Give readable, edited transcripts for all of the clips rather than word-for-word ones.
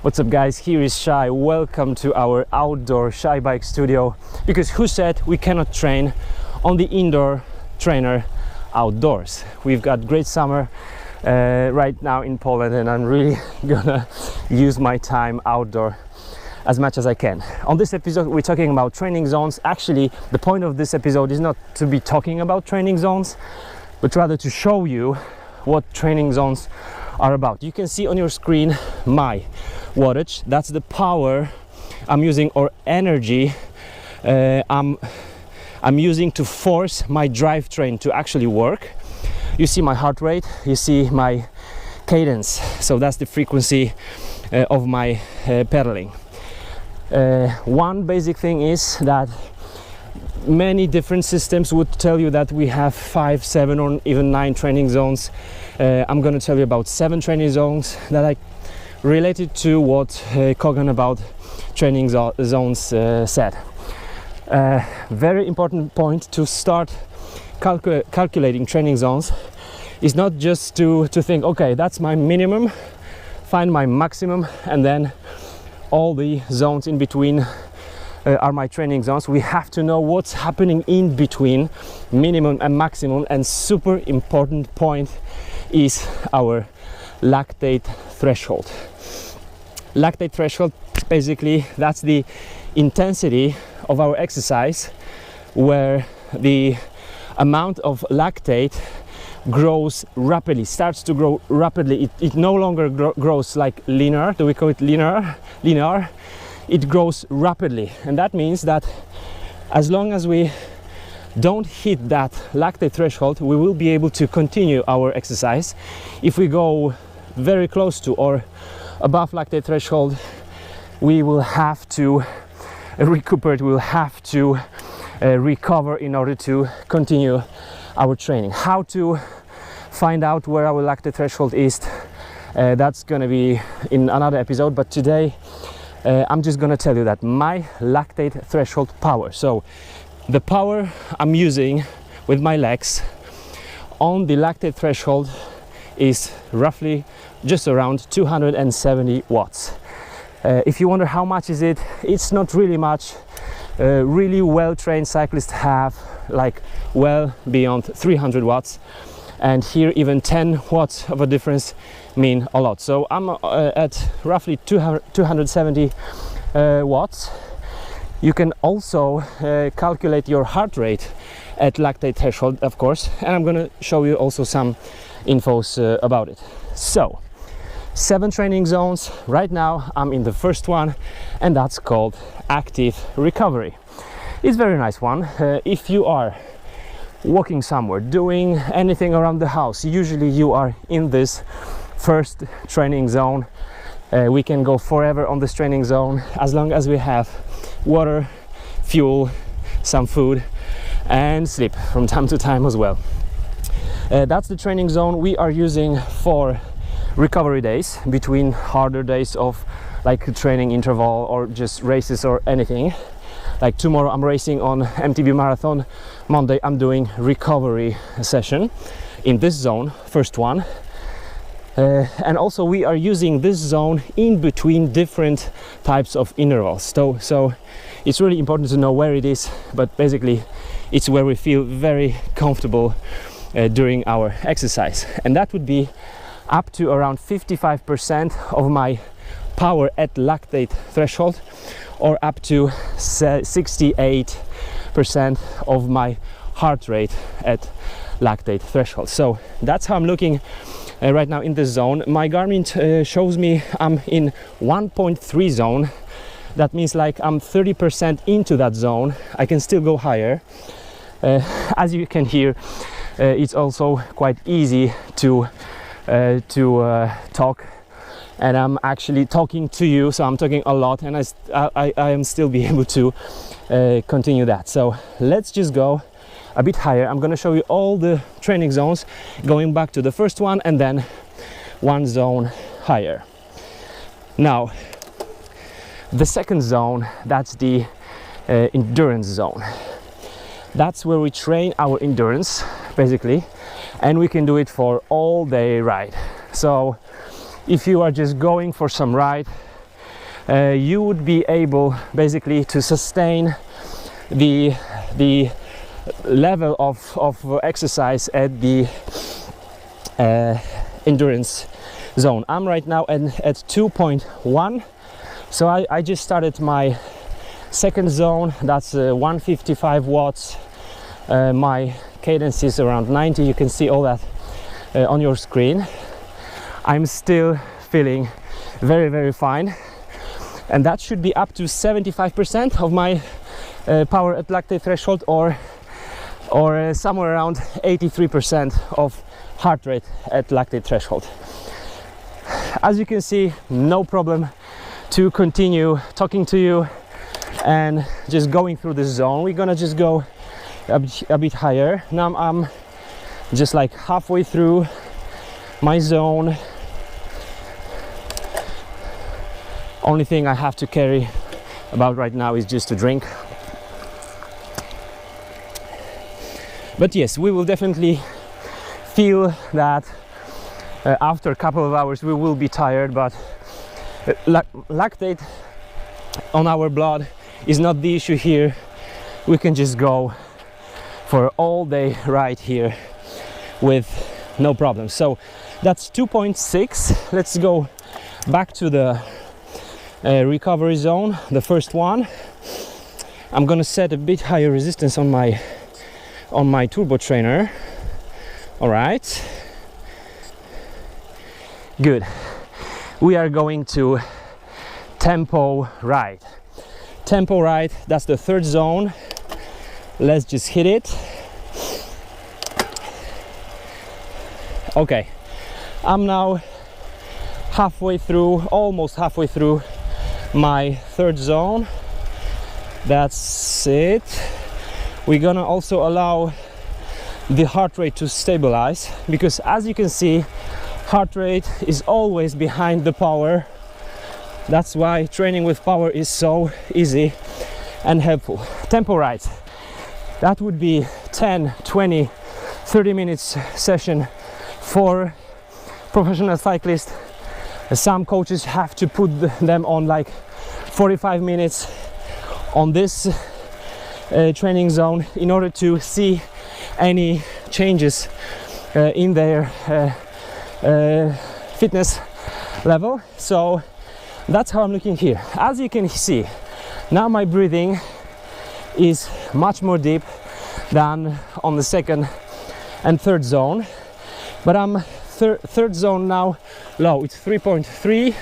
What's up guys, here is Shai. Welcome to our outdoor Shai bike studio, because who said we cannot train on the indoor trainer outdoors? We've got great summer right now in Poland, and I'm really gonna use my time outdoor as much as I can. On this episode we're talking about training zones. Actually, the point of this episode is not to be talking about training zones, but rather to show you what training zones are about. You can see on your screen my wattage. That's the power I'm using, or energy I'm using to force my drivetrain to actually work. You see my heart rate, you see my cadence, so that's the frequency of my pedaling. One basic thing is that many different systems would tell you that we have 5, 7 or even 9 training zones. I'm going to tell you about 7 training zones that I related to what Kogan about training zones said. Very important point to start calculating training zones is not just to think, okay, that's my minimum, find my maximum, and then all the zones in between are my training zones. We have to know what's happening in between minimum and maximum, and super important point is our lactate threshold. Lactate threshold, basically that's the intensity of our exercise where the amount of lactate grows rapidly, starts to grow rapidly. It no longer grows like linear. Do we call it linear? It grows rapidly, and that means that as long as we don't hit that lactate threshold, we will be able to continue our exercise. If we go very close to or above lactate threshold, we will have to recuperate, we will have to recover in order to continue our training. How to find out where our lactate threshold is, that's going to be in another episode, but today I'm just going to tell you that my lactate threshold power, so the power I'm using with my legs on the lactate threshold, is roughly just around 270 watts. If you wonder how much is it, it's not really much. Really well-trained cyclists have like well beyond 300 watts, and here even 10 watts of a difference mean a lot. So I'm at roughly 270 watts. You can also calculate your heart rate at lactate threshold, of course, and I'm gonna show you also some infos about it. So 7 training zones. Right now I'm in the first one, and that's called active recovery. It's a very nice one. If you are walking somewhere, doing anything around the house, usually you are in this first training zone. We can go forever on this training zone as long as we have water, fuel, some food, and sleep from time to time as well. That's the training zone we are using for recovery days, between harder days of like training interval or just races or anything. Like tomorrow I'm racing on MTB marathon, Monday I'm doing recovery session in this zone, first one. And also we are using this zone in between different types of intervals. So it's really important to know where it is, but basically it's where we feel very comfortable during our exercise. And that would be up to around 55% of my power at lactate threshold, or up to 68% of my heart rate at lactate threshold. So that's how I'm looking right now in this zone. My Garmin shows me I'm in 1.3 zone. That means like I'm 30% into that zone. I can still go higher. As you can hear, it's also quite easy to talk, and I'm actually talking to you, so I'm talking a lot, and I am still be able to continue that. So let's just go a bit higher. I'm going to show you all the training zones, going back to the first one and then one zone higher. Now the second zone, that's the endurance zone. That's where we train our endurance basically, and we can do it for all day ride. So if you are just going for some ride, you would be able basically to sustain the level of exercise at the endurance zone. I'm right now at 2.1, so I just started my second zone. That's 155 watts. My cadence is around 90. You can see all that on your screen. I'm still feeling very fine, and that should be up to 75% of my power at lactate threshold, or somewhere around 83% of heart rate at lactate threshold. As you can see, no problem to continue talking to you and just going through this zone. We're gonna just go a bit higher. Now I'm just like halfway through my zone. Only thing I have to carry about right now is just a drink. But yes, we will definitely feel that after a couple of hours we will be tired, but lactate on our blood is not the issue here. We can just go for all day ride here with no problem. So that's 2.6. Let's go back to the recovery zone, the first one. I'm gonna set a bit higher resistance on my turbo trainer. All right, good. We are going to tempo ride. Tempo ride, that's the third zone. Let's just hit it. Okay, I'm now almost halfway through my third zone. That's it. We're gonna also allow the heart rate to stabilize, because as you can see, heart rate is always behind the power. That's why training with power is so easy and helpful. Tempo rides, that would be 10, 20, 30 minutes session for professional cyclists. Some coaches have to put them on like 45 minutes on this training zone in order to see any changes in their fitness level. So that's how I'm looking here. As you can see, now my breathing is much more deep than on the second and third zone, but I'm third zone now low. It's 3.3.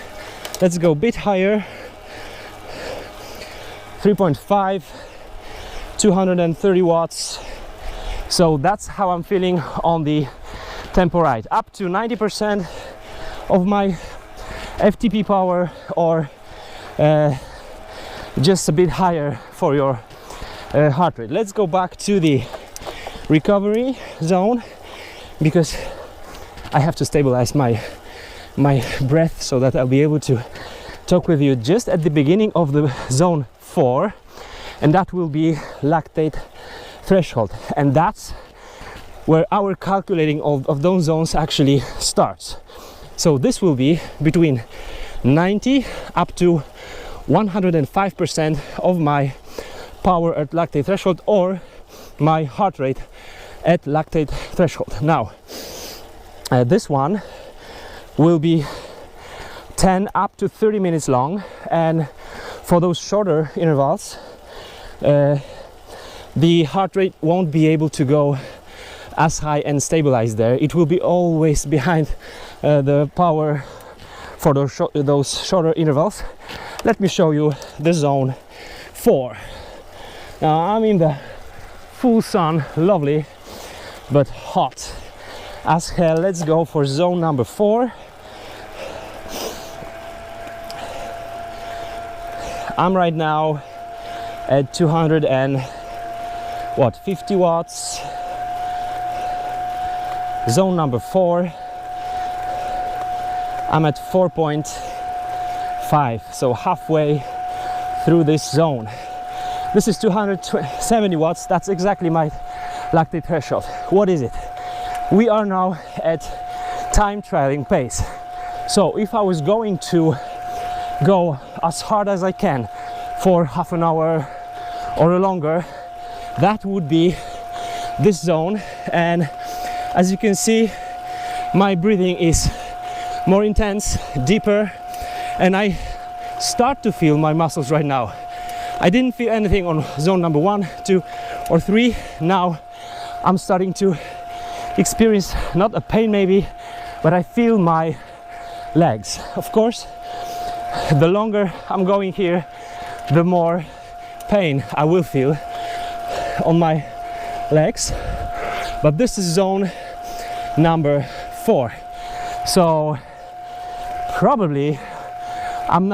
Let's go a bit higher. 3.5, 230 watts. So that's how I'm feeling on the tempo ride. Up to 90% of my FTP power, or just a bit higher for your heart rate. Let's go back to the recovery zone, because I have to stabilize my breath so that I'll be able to talk with you just at the beginning of the zone 4, and that will be lactate threshold, and that's where our calculating of those zones actually starts. So this will be between 90 up to 105% of my power at lactate threshold, or my heart rate at lactate threshold. Now this one will be 10 up to 30 minutes long, and for those shorter intervals the heart rate won't be able to go as high and stabilize there. It will be always behind the power for those shorter intervals. Let me show you the zone 4. Now I'm in the full sun, lovely but hot as hell. Let's go for zone number 4. I'm right now at 250 watts. Zone number 4, I'm at 4.5, so halfway through this zone. This is 270 watts. That's exactly my lactate threshold. What is it? We are now at time trialing pace. So if I was going to go as hard as I can for half an hour or longer, that would be this zone. And as you can see, my breathing is more intense, deeper, and I start to feel my muscles right now. I didn't feel anything on zone number 1, 2 or 3. Now I'm starting to experience not a pain maybe, but I feel my legs. Of course, the longer I'm going here, the more pain I will feel on my legs. But this is zone number 4. So probably I'm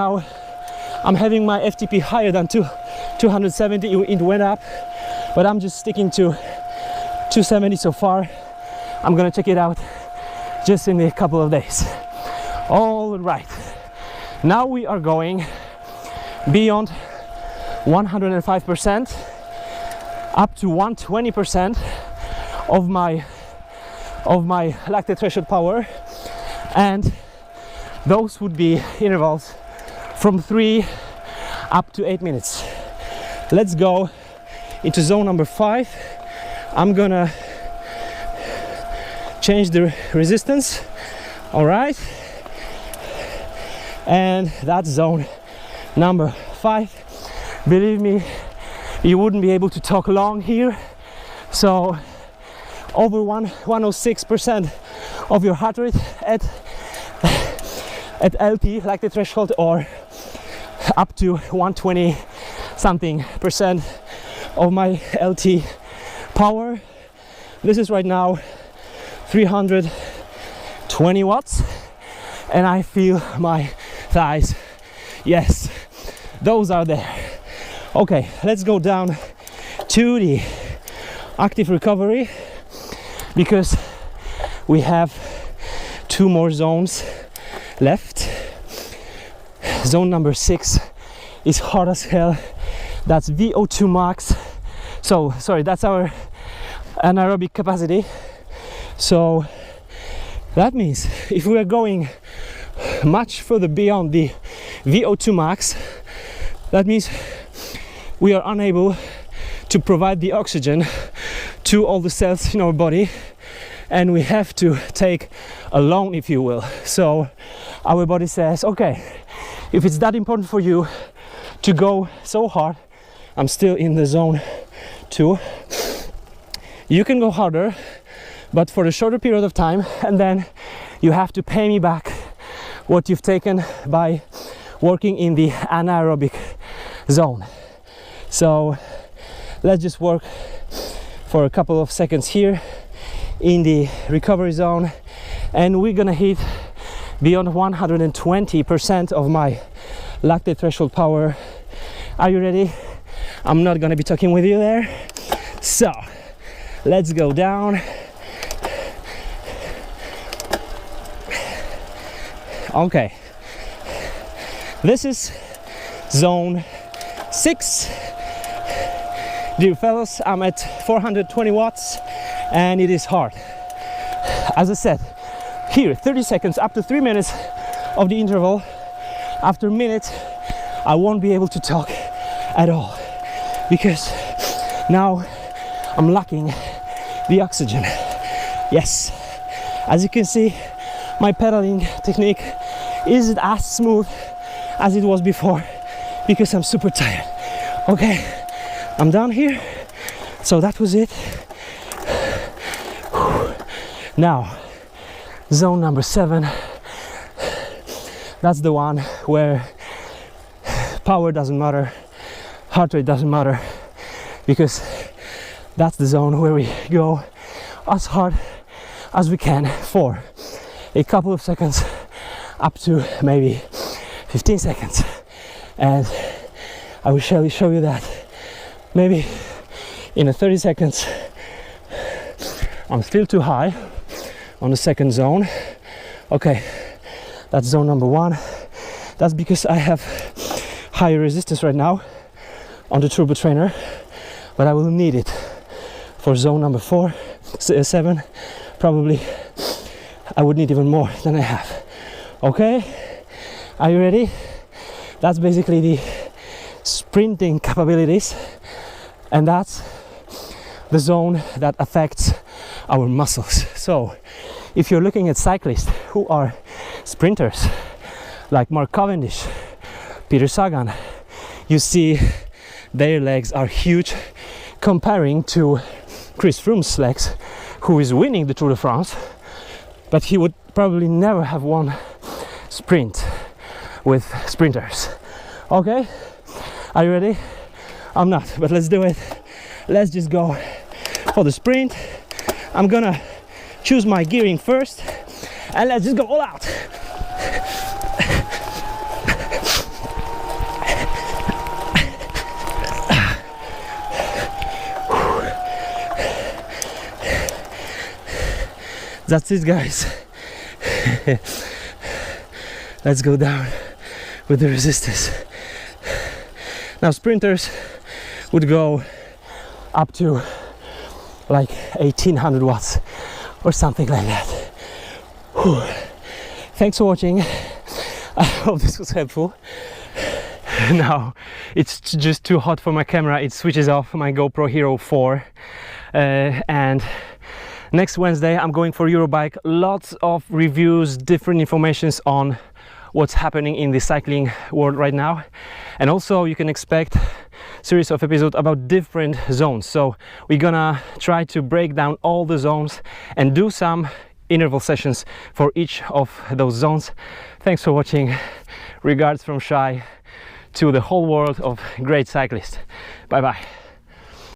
having my FTP higher than 270. It went up, but I'm just sticking to 270 so far. I'm gonna check it out just in a couple of days. All right, now we are going beyond 105% up to 120% of my lactate threshold power, and those would be intervals from 3 up to 8 minutes. Let's go into zone number 5. I'm gonna change the resistance. All right, and that's zone number 5. Believe me, you wouldn't be able to talk long here. So over 106% of your heart rate at LT, lactate threshold, or up to 120 something percent of my LT power. This is right now 320 watts, and I feel my thighs. Yes, those are there. Okay, let's go down to the active recovery, because we have 2 more zones left. Zone number 6 is hard as hell. That's VO2 max. So sorry, that's our anaerobic capacity. So that means if we are going much further beyond the VO2 max, that means we are unable to provide the oxygen to all the cells in our body, and we have to take a loan, if you will. So our body says, okay, if it's that important for you to go so hard, I'm still in the zone 2, you can go harder, but for a shorter period of time, and then you have to pay me back what you've taken by working in the anaerobic zone. So let's just work for a couple of seconds here in the recovery zone, and we're gonna hit beyond 120% of my lactate threshold power. Are you ready? I'm not gonna be talking with you there. So let's go down. Okay, this is zone 6. Dear fellows, I'm at 420 watts and it is hard. As I said, here 30 seconds up to 3 minutes of the interval. After a minute, I won't be able to talk at all, because now I'm lacking the oxygen. Yes, as you can see, my pedaling technique isn't as smooth as it was before, because I'm super tired. Okay, I'm down here. So that was it. Now, zone number 7. That's the one where power doesn't matter, heart rate doesn't matter, because that's the zone where we go as hard as we can for a couple of seconds, up to maybe 15 seconds. And I will show you that maybe in a 30 seconds. I'm still too high on the second zone. Okay, that's zone number 1. That's because I have higher resistance right now on the turbo trainer, but I will need it for zone number 4, 7. Probably I would need even more than I have. Okay, are you ready? That's basically the sprinting capabilities, and that's the zone that affects our muscles. So if you're looking at cyclists who are sprinters like Mark Cavendish, Peter Sagan, you see their legs are huge comparing to Chris Froome's legs, who is winning the Tour de France, but he would probably never have won sprint with sprinters. Okay, are you ready? I'm not, but let's do it. Let's just go for the sprint. I'm gonna choose my gearing first, and let's just go all out. That's it, guys. Let's go down with the resistance. Now sprinters would go up to like 1800 watts or something like that. Whew. Thanks for watching. I hope this was helpful. Now it's just too hot for my camera. It switches off my GoPro Hero 4 and next Wednesday I'm going for Eurobike. Lots of reviews, different informations on what's happening in the cycling world right now, and also you can expect series of episodes about different zones. So we're gonna try to break down all the zones and do some interval sessions for each of those zones. Thanks for watching. Regards from Shai to the whole world of great cyclists. Bye bye.